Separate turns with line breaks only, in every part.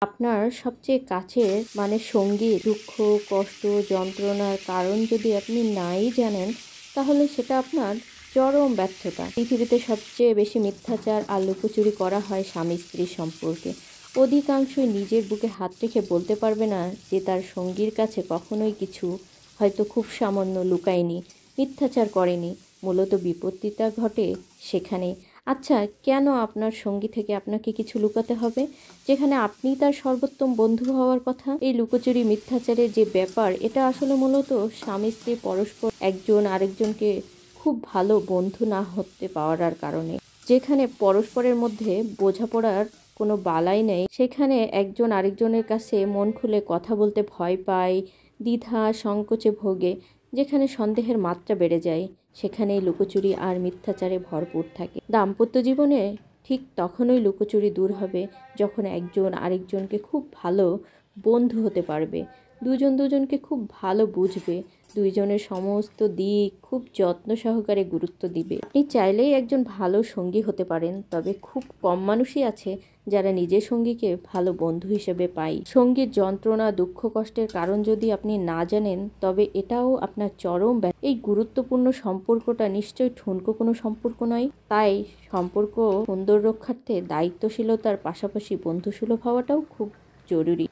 আপনার সবচেয়ে কাছের সঙ্গীর দুঃখ, কষ্ট, যন্ত্রণার কারণ যদি আপনি নাই জানেন, তাহলে সেটা আপনার চরম ব্যর্থতা। পৃথিবীতে সবচেয়ে বেশি মিথ্যাচার আর লুকোচুরি করা হয় স্বামী-স্ত্রীর সম্পর্কে। অধিকাংশই নিজের বুকে হাত রেখে বলতে পারবে না যে তার সঙ্গীর কাছে কখনোই কিছু, হয়তো খুব সামান্য, লুকায়নি, মিথ্যাচার করেনি। মূলত বিপত্তিটা ঘটে সেখানে। আচ্ছা, কেন আপনার সঙ্গী থেকে আপনাকে কিছু লুকাতে হবে, যেখানে আপনি তার সর্বোত্তম বন্ধু হওয়ার কথা? এই লুকোচুরি, মিথ্যাচারের যে ব্যাপার, এটা আসলে মূলত স্বামী স্ত্রী পরস্পর একজন আরেকজনকে খুব ভালো বন্ধু না হতে পারার কারণে। যেখানে পরস্পরের মধ্যে বোঝাপড়ার কোনো বালাই নেই, সেখানে একজন আরেকজনের কাছে মন খুলে কথা বলতে ভয় পায়, দ্বিধা সংকোচে ভোগে। যেখানে সন্দেহের মাত্রা বেড়ে যায়, সেখানেই লুকোচুরি আর মিথ্যাচারে ভরপুর থাকে। দাম্পত্য জীবনে ঠিক তখনই লুকোচুরি দূর হবে, যখন একজন আরেকজনকে খুব ভালো বন্ধু হতে পারবে, দুজন দুজনকে খুব ভালো বুঝবে, দুইজনের সমস্ত দিক খুব যত্ন সহকারে গুরুত্ব দিবে। আপনি চাইলেই একজন ভালো সঙ্গী হতে পারেন, তবে খুব কম মানুষই আছে যারা নিজের সঙ্গীকে ভালো বন্ধু হিসেবে পায়। সঙ্গীর যন্ত্রণা, দুঃখ, কষ্টের কারণ যদি আপনি না জানেন, তবে এটাও আপনার চরম এই গুরুত্বপূর্ণ সম্পর্কটা নিশ্চয়ই ঠুনকো কোনো সম্পর্ক নয়। তাই সম্পর্ক সুন্দর রক্ষার্থে দায়িত্বশীলতার পাশাপাশি বন্ধুসুলভ হওয়াটাও খুব জরুরি।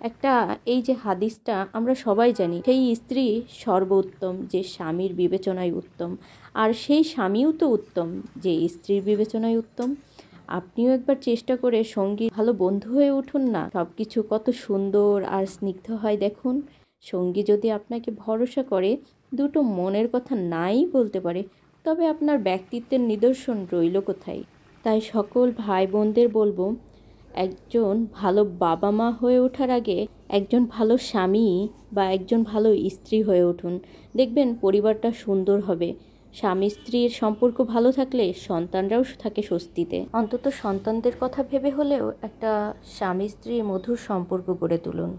এই যে হাদিসটা আমরা সবাই জানি, সেই স্ত্রী সর্বোত্তম যে স্বামীর বিবেচনায় উত্তম, আর সেই স্বামীও তো উত্তম যে স্ত্রীর বিবেচনায় উত্তম। আপনিও একবার চেষ্টা করে সঙ্গী ভালো বন্ধু হয়ে উঠুন না। সব কিছু কত সুন্দর আর স্নিগ্ধ হয় দেখুন। সঙ্গী যদি আপনাকে ভরসা করে, দুটো মনের কথা নাই বলতে পারে, তবে আপনার ব্যক্তিত্বের নিদর্শন রইল কোথায়? তাই সকল ভাই বোনদের বলবো, একজন ভালো বাবা মা হয়ে ওঠার আগে একজন ভালো স্বামী বা একজন ভালো স্ত্রী হয়ে উঠুন। দেখবেন পরিবারটা সুন্দর হবে। স্বামী স্ত্রীর সম্পর্ক ভালো থাকলে সন্তানরাও থাকে স্বস্তিতে। অন্তত সন্তানদের কথা ভেবে হলেও একটা স্বামী স্ত্রীর মধুর সম্পর্ক গড়ে তুলুন।